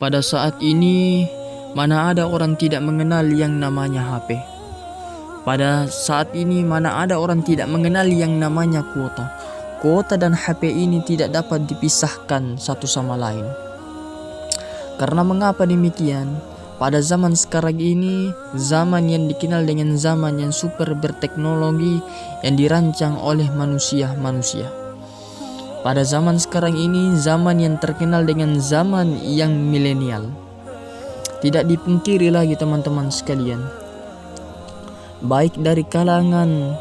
Pada saat ini, mana ada orang tidak mengenal yang namanya HP. Pada saat ini, mana ada orang tidak mengenal yang namanya kuota. Kuota dan HP ini tidak dapat dipisahkan satu sama lain. Karena mengapa demikian? Pada zaman sekarang ini, zaman yang dikenal dengan zaman yang super berteknologi yang dirancang oleh manusia-manusia. Pada zaman sekarang ini, zaman yang terkenal dengan zaman yang milenial. Tidak dipungkiri lagi teman-teman sekalian, baik dari kalangan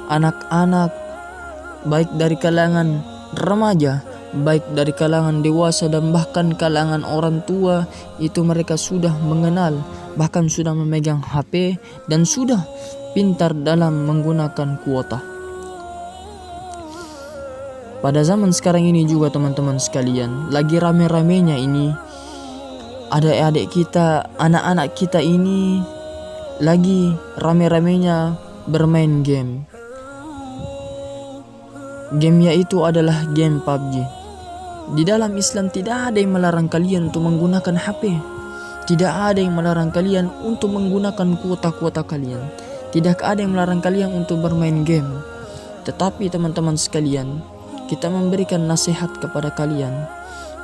anak-anak, baik dari kalangan remaja, baik dari kalangan dewasa, dan bahkan kalangan orang tua, itu mereka sudah mengenal, bahkan sudah memegang HP dan sudah pintar dalam menggunakan kuota. Pada zaman sekarang ini juga teman-teman sekalian, lagi rame-ramenya ini, adik-adik kita, anak-anak kita ini lagi rame-ramenya bermain game. Game yaitu adalah game PUBG. Di dalam Islam tidak ada yang melarang kalian untuk menggunakan HP. Tidak ada yang melarang kalian untuk menggunakan kuota-kuota kalian. Tidak ada yang melarang kalian untuk bermain game. Tetapi teman-teman sekalian, kita memberikan nasihat kepada kalian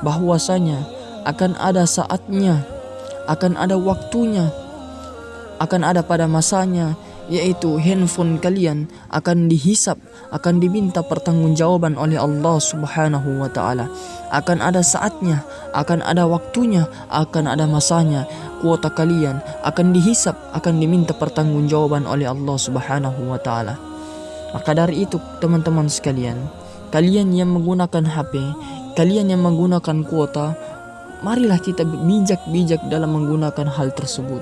bahwasanya akan ada saatnya, akan ada waktunya, akan ada pada masanya, yaitu handphone kalian akan dihisap, akan diminta pertanggungjawaban oleh Allah Subhanahu wa taala. Akan ada saatnya, akan ada waktunya, akan ada masanya kuota kalian akan dihisap, akan diminta pertanggungjawaban oleh Allah Subhanahu wa taala. Maka dari itu teman-teman sekalian, kalian yang menggunakan HP, kalian yang menggunakan kuota, marilah kita bijak-bijak dalam menggunakan hal tersebut.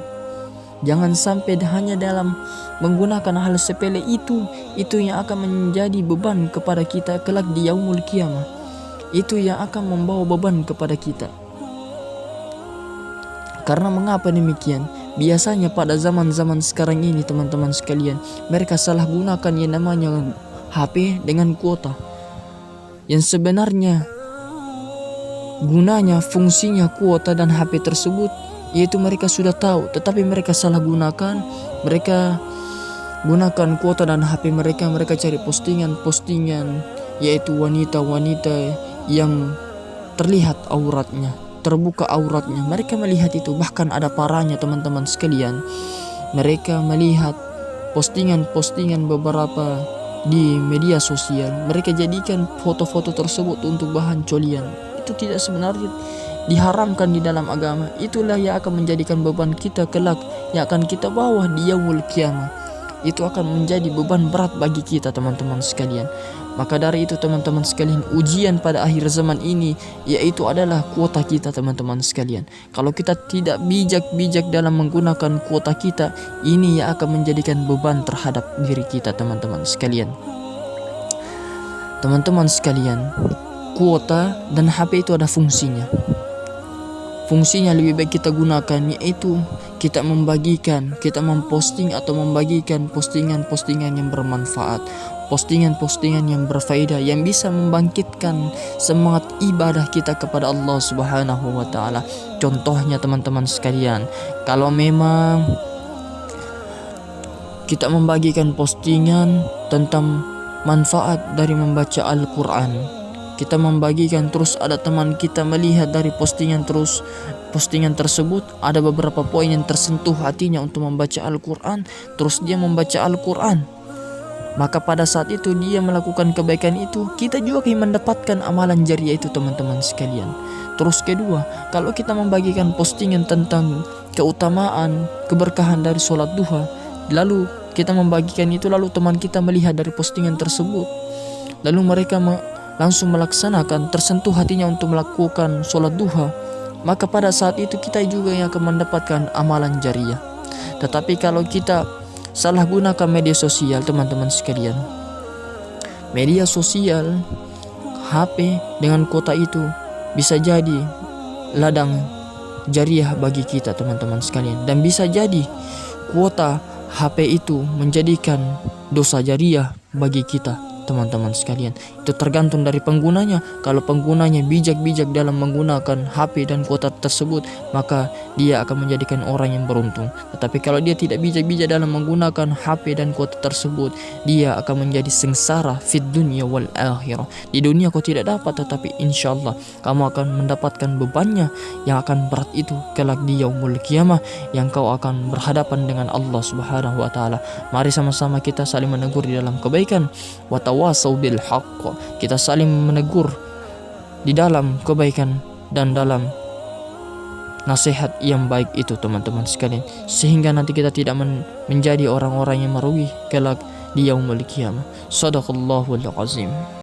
Jangan sampai hanya dalam menggunakan hal sepele itu yang akan menjadi beban kepada kita kelak di yaumul qiyamah. Itu yang akan membawa beban kepada kita. Karena mengapa demikian? Biasanya pada zaman-zaman sekarang ini teman-teman sekalian, mereka salah gunakan yang namanya HP dengan kuota. Yang sebenarnya gunanya, fungsinya kuota dan HP tersebut, yaitu mereka sudah tahu, tetapi mereka salah gunakan. Mereka gunakan kuota dan HP mereka cari postingan-postingan, yaitu wanita-wanita yang terlihat auratnya, terbuka auratnya. Mereka melihat itu, bahkan ada parahnya teman-teman sekalian, mereka melihat postingan-postingan beberapa di media sosial. Mereka jadikan foto-foto tersebut untuk bahan colian. Itu tidak sebenarnya diharamkan di dalam agama. Itulah yang akan menjadikan beban kita kelak, yang akan kita bawa di yaumul qiyamah. Itu akan menjadi beban berat bagi kita teman-teman sekalian. Maka dari itu teman-teman sekalian, ujian pada akhir zaman ini yaitu adalah kuota kita teman-teman sekalian. Kalau kita tidak bijak-bijak dalam menggunakan kuota kita, ini yang akan menjadikan beban terhadap diri kita teman-teman sekalian. Teman-teman sekalian, kuota dan HP itu ada fungsinya. Fungsinya lebih baik kita gunakan, yaitu kita membagikan, kita memposting atau membagikan postingan-postingan yang bermanfaat, postingan-postingan yang berfaedah, yang bisa membangkitkan semangat ibadah kita kepada Allah Subhanahu wa taala. Contohnya teman-teman sekalian, kalau memang kita membagikan postingan tentang manfaat dari membaca Al-Quran, kita membagikan, terus ada teman kita melihat dari postingan tersebut, ada beberapa poin yang tersentuh hatinya untuk membaca Al-Quran, terus dia membaca Al-Quran, maka pada saat itu dia melakukan kebaikan itu, kita juga akan mendapatkan amalan jariah itu teman-teman sekalian. Terus kedua, kalau kita membagikan postingan tentang keutamaan, keberkahan dari sholat duha, lalu kita membagikan itu, lalu teman kita melihat dari postingan tersebut, lalu mereka langsung melaksanakan, tersentuh hatinya untuk melakukan sholat duha, maka pada saat itu kita juga yang akan mendapatkan amalan jariah. Tetapi kalau kita salah gunakan media sosial teman-teman sekalian, media sosial, HP dengan kuota itu bisa jadi ladang jariah bagi kita teman-teman sekalian, dan bisa jadi kuota HP itu menjadikan dosa jariah bagi kita. teman-teman sekalian. Itu tergantung dari penggunanya. Kalau penggunanya bijak-bijak dalam menggunakan HP dan kuota tersebut, maka dia akan menjadikan orang yang beruntung. Tetapi kalau dia tidak bijak-bijak dalam menggunakan HP dan kuota tersebut, dia akan menjadi sengsara fid dunya wal akhirah. Di dunia kau tidak dapat, tetapi insyaallah kamu akan mendapatkan bebannya yang akan berat itu kelak di yaumul qiyamah, yang kau akan berhadapan dengan Allah Subhanahu wa taala. Mari sama-sama kita saling menegur di dalam kebaikan. Wa tawasau bil haqq. Kita saling menegur di dalam kebaikan dan dalam nasihat yang baik itu, teman-teman sekalian, sehingga nanti kita tidak menjadi orang-orang yang merugi kelak di yaumul qiyamah. Shadaqallahul azim.